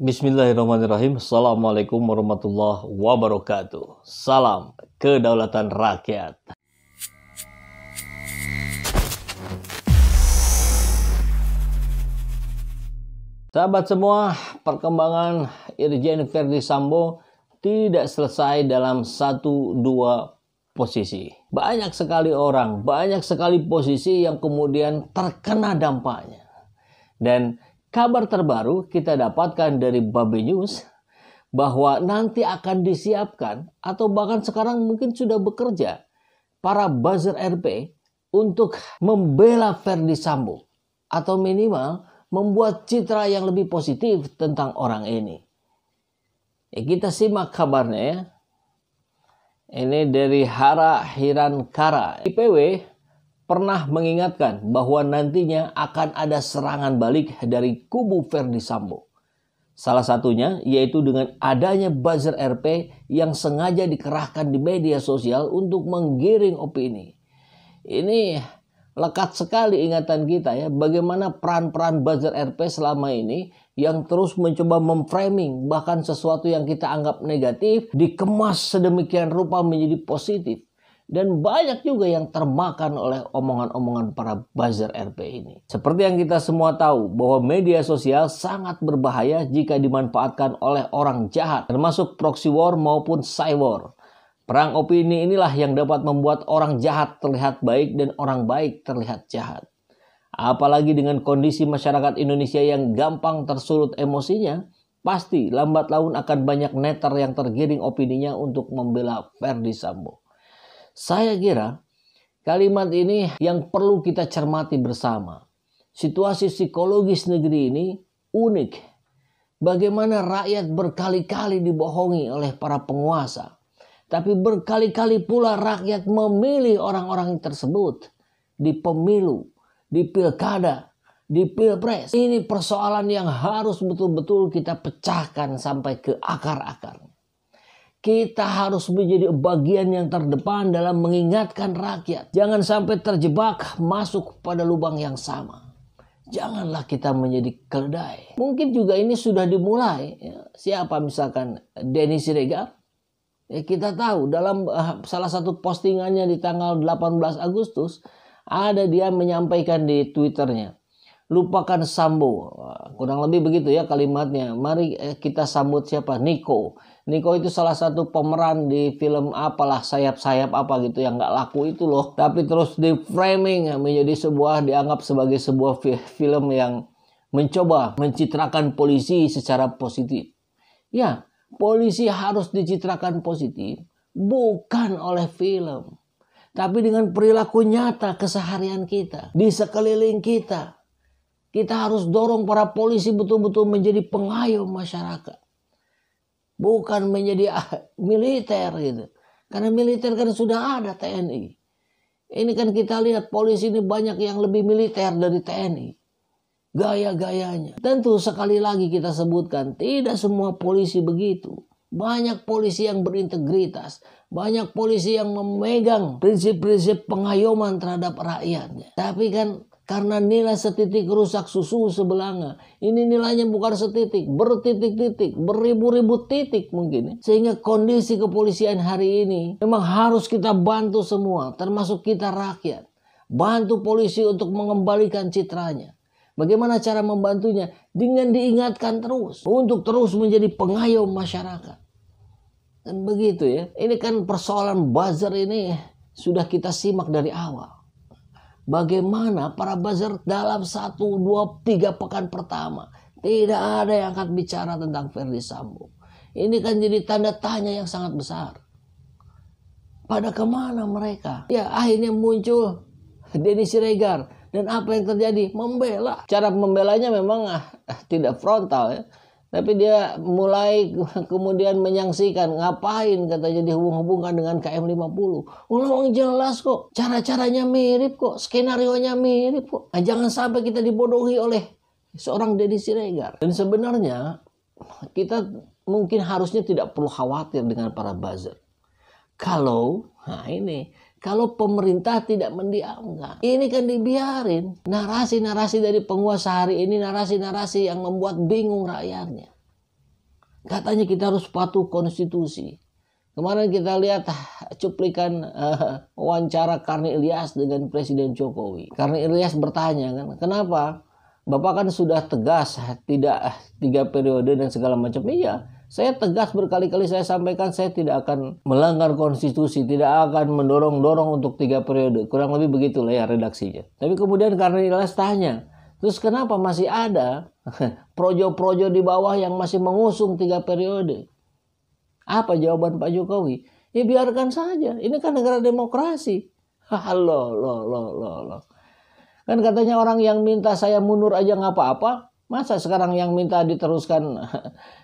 Bismillahirrahmanirrahim. Assalamualaikum warahmatullahi wabarakatuh. Salam kedaulatan rakyat. Sahabat semua, perkembangan Irjen Verdi Sambo tidak selesai dalam 1-2 posisi. Banyak sekali orang, banyak sekali posisi yang kemudian terkena dampaknya. Dan kabar terbaru kita dapatkan dari Babe News bahwa nanti akan disiapkan atau bahkan sekarang mungkin sudah bekerja para buzzer RP untuk membela Verdi Sambo atau minimal membuat citra yang lebih positif tentang orang ini. Kita simak kabarnya ya. Ini dari Hara Hirankara. IPW pernah mengingatkan bahwa nantinya akan ada serangan balik dari kubu Verdi Sambo. Salah satunya yaitu dengan adanya buzzer RP yang sengaja dikerahkan di media sosial untuk menggiring opini. Ini lekat sekali ingatan kita ya, bagaimana peran-peran buzzer RP selama ini yang terus mencoba memframing bahkan sesuatu yang kita anggap negatif dikemas sedemikian rupa menjadi positif. Dan banyak juga yang termakan oleh omongan-omongan para buzzer RP ini. Seperti yang kita semua tahu bahwa media sosial sangat berbahaya jika dimanfaatkan oleh orang jahat, termasuk proxy war maupun cyber. Perang opini inilah yang dapat membuat orang jahat terlihat baik dan orang baik terlihat jahat. Apalagi dengan kondisi masyarakat Indonesia yang gampang tersulut emosinya, pasti lambat laun akan banyak netter yang tergiring opininya untuk membela Verdi Sambo. Saya kira kalimat ini yang perlu kita cermati bersama. Situasi psikologis negeri ini unik. Bagaimana rakyat berkali-kali dibohongi oleh para penguasa. Tapi berkali-kali pula rakyat memilih orang-orang tersebut di pemilu, di pilkada, di pilpres. Ini persoalan yang harus betul-betul kita pecahkan sampai ke akar-akar. Kita harus menjadi bagian yang terdepan dalam mengingatkan rakyat. Jangan sampai terjebak masuk pada lubang yang sama. Janganlah kita menjadi keledai. Mungkin juga ini sudah dimulai. Siapa misalkan Denny Siregar? Kita tahu dalam salah satu postingannya di tanggal 18 Agustus. Ada dia menyampaikan di Twitternya. Lupakan Sambo. Kurang lebih begitu ya kalimatnya. Mari kita sambut siapa? Niko. Niko itu salah satu pemeran di film apalah sayap-sayap apa gitu yang gak laku itu loh. Tapi terus di framing menjadi dianggap sebagai sebuah film yang mencoba mencitrakan polisi secara positif. Ya, polisi harus dicitrakan positif bukan oleh film. Tapi dengan perilaku nyata keseharian kita. Di sekeliling kita. Kita harus dorong para polisi betul-betul menjadi pengayom masyarakat. Bukan menjadi militer gitu. Karena militer kan sudah ada TNI. Ini kan kita lihat polisi ini banyak yang lebih militer dari TNI. Gaya-gayanya. Tentu sekali lagi kita sebutkan tidak semua polisi begitu. Banyak polisi yang berintegritas. Banyak polisi yang memegang prinsip-prinsip pengayoman terhadap rakyatnya. Tapi kan karena nilai setitik rusak susu sebelanga. Ini nilainya bukan setitik, bertitik-titik, beribu-ribu titik mungkin. Sehingga kondisi kepolisian hari ini memang harus kita bantu semua, termasuk kita rakyat. Bantu polisi untuk mengembalikan citranya. Bagaimana cara membantunya? Dengan diingatkan terus, untuk terus menjadi pengayom masyarakat. Dan begitu ya. Ini kan persoalan buzzer ini sudah kita simak dari awal. Bagaimana para buzzer dalam 1, 2, 3 pekan pertama tidak ada yang akan bicara tentang Verdi Sambo. Ini kan jadi tanda tanya yang sangat besar. Pada kemana mereka? Ya akhirnya muncul Denny Siregar. Dan apa yang terjadi? Membela. Cara membelanya memang tidak frontal ya. Tapi dia mulai kemudian menyangsikan. Ngapain katanya dihubung-hubungkan dengan KM50. Memang jelas kok. Cara-caranya mirip kok. Skenarionya mirip kok. Nah, jangan sampai kita dibodohi oleh seorang Denny Siregar. Dan sebenarnya kita mungkin harusnya tidak perlu khawatir dengan para buzzer. Kalau pemerintah tidak mendiamkan, ini kan dibiarin. Narasi-narasi dari penguasa hari ini, narasi-narasi yang membuat bingung rakyatnya. Katanya kita harus patuh konstitusi. Kemarin kita lihat cuplikan wawancara Karni Ilyas dengan Presiden Jokowi. Karni Ilyas bertanya kan, kenapa? Bapak kan sudah tegas, tidak 3 periode dan segala macam. Iya, saya tegas berkali-kali saya sampaikan saya tidak akan melanggar konstitusi, tidak akan mendorong-dorong untuk 3 periode. Kurang lebih begitulah ya redaksinya. Tapi kemudian Karni Ilyas tanya, terus kenapa masih ada projo-projo di bawah yang masih mengusung 3 periode? Apa jawaban Pak Jokowi? Ya biarkan saja. Ini kan negara demokrasi. Loh. Kan katanya orang yang minta saya mundur aja nggak apa-apa. Masa sekarang yang minta diteruskan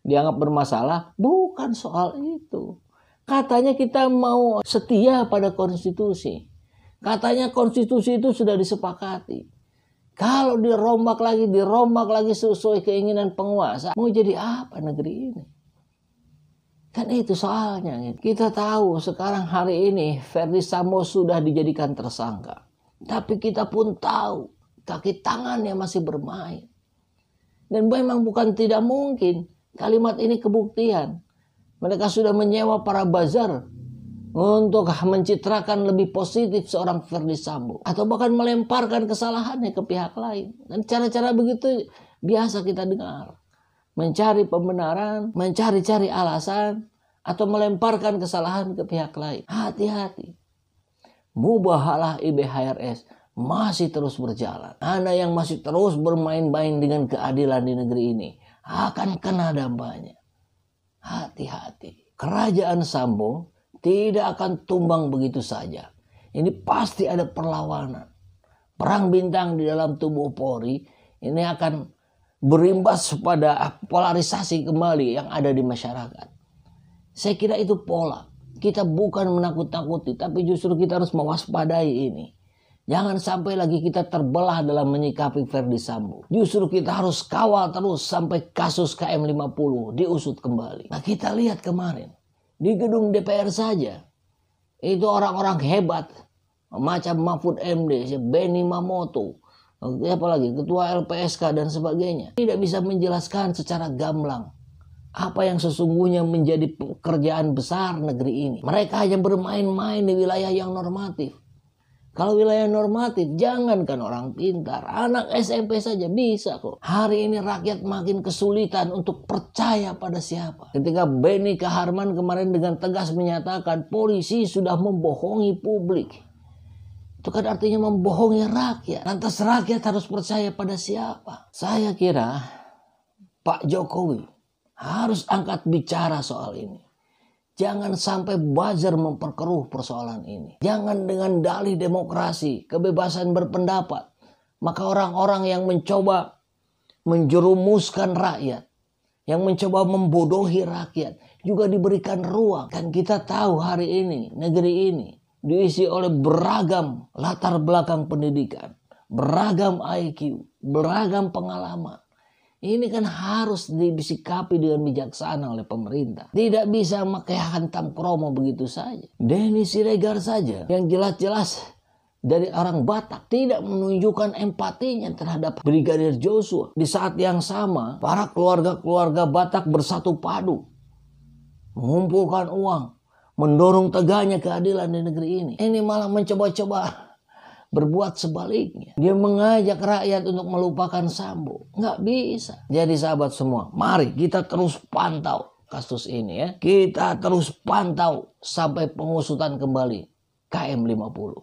dianggap bermasalah? Bukan soal itu. Katanya kita mau setia pada konstitusi. Katanya konstitusi itu sudah disepakati. Kalau dirombak lagi sesuai keinginan penguasa, mau jadi apa negeri ini? Kan itu soalnya. Kita tahu sekarang hari ini Verdi Sambo sudah dijadikan tersangka. Tapi kita pun tahu kaki tangannya masih bermain. Dan memang bukan tidak mungkin kalimat ini kebuktian. Mereka sudah menyewa para buzzer untuk mencitrakan lebih positif seorang Verdi Sambo. Atau bahkan melemparkan kesalahannya ke pihak lain. Dan cara-cara begitu biasa kita dengar. Mencari pembenaran, mencari-cari alasan, atau melemparkan kesalahan ke pihak lain. Hati-hati. Mubahalah IBHRS masih terus berjalan. Anda yang masih terus bermain-main dengan keadilan di negeri ini akan kena dampaknya. Hati-hati. Kerajaan Sambo tidak akan tumbang begitu saja. Ini pasti ada perlawanan. Perang bintang di dalam tubuh Polri ini akan berimbas pada polarisasi kembali yang ada di masyarakat. Saya kira itu pola. Kita bukan menakut-nakuti, tapi justru kita harus mewaspadai ini. Jangan sampai lagi kita terbelah dalam menyikapi Verdi Sambo. Justru kita harus kawal terus sampai kasus KM50 diusut kembali. Nah kita lihat kemarin, di gedung DPR saja, itu orang-orang hebat, macam Mahfud MD, Benny Mamoto, apalagi ketua LPSK dan sebagainya, tidak bisa menjelaskan secara gamblang apa yang sesungguhnya menjadi pekerjaan besar negeri ini. Mereka hanya bermain-main di wilayah yang normatif. Kalau wilayah normatif, jangankan orang pintar, anak SMP saja bisa kok. Hari ini rakyat makin kesulitan untuk percaya pada siapa. Ketika Benny Kaharman kemarin dengan tegas menyatakan polisi sudah membohongi publik. Itu kan artinya membohongi rakyat. Lantas rakyat harus percaya pada siapa? Saya kira Pak Jokowi harus angkat bicara soal ini. Jangan sampai buzzer memperkeruh persoalan ini. Jangan dengan dalih demokrasi, kebebasan berpendapat, maka orang-orang yang mencoba menjerumuskan rakyat, yang mencoba membodohi rakyat, juga diberikan ruang. Dan kita tahu hari ini, negeri ini diisi oleh beragam latar belakang pendidikan, beragam IQ, beragam pengalaman. Ini kan harus disikapi dengan bijaksana oleh pemerintah. Tidak bisa pakai hantam kromo begitu saja. Denny Siregar saja yang jelas-jelas dari orang Batak tidak menunjukkan empatinya terhadap Brigadir Joshua. Di saat yang sama, para keluarga-keluarga Batak bersatu padu, mengumpulkan uang, mendorong tegaknya keadilan di negeri ini. Ini malah mencoba-coba berbuat sebaliknya. Dia mengajak rakyat untuk melupakan Sambo. Nggak bisa. Jadi sahabat semua, mari kita terus pantau kasus ini ya. Kita terus pantau sampai pengusutan kembali KM50.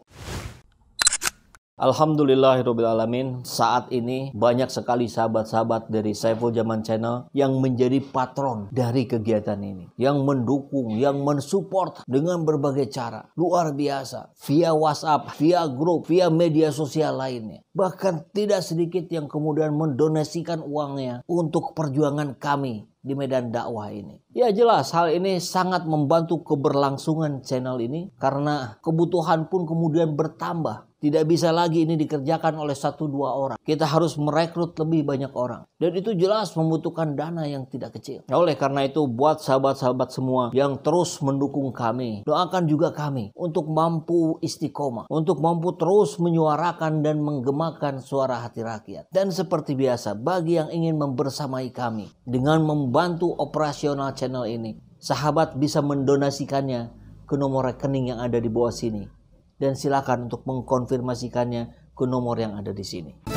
Alhamdulillahirrabbilalamin, saat ini banyak sekali sahabat-sahabat dari Saiful Zaman Channel yang menjadi patron dari kegiatan ini, yang mendukung, yang mensupport dengan berbagai cara. Luar biasa, via WhatsApp, via grup, via media sosial lainnya. Bahkan tidak sedikit yang kemudian mendonasikan uangnya untuk perjuangan kami di medan dakwah ini. Ya jelas hal ini sangat membantu keberlangsungan channel ini karena kebutuhan pun kemudian bertambah. Tidak bisa lagi ini dikerjakan oleh 1-2 orang. Kita harus merekrut lebih banyak orang. Dan itu jelas membutuhkan dana yang tidak kecil. Oleh karena itu, buat sahabat-sahabat semua yang terus mendukung kami, doakan juga kami untuk mampu istiqomah, untuk mampu terus menyuarakan dan menggemakan suara hati rakyat. Dan seperti biasa, bagi yang ingin membersamai kami dengan membantu operasional channel ini, sahabat bisa mendonasikannya ke nomor rekening yang ada di bawah sini. Dan silakan untuk mengkonfirmasikannya ke nomor yang ada di sini.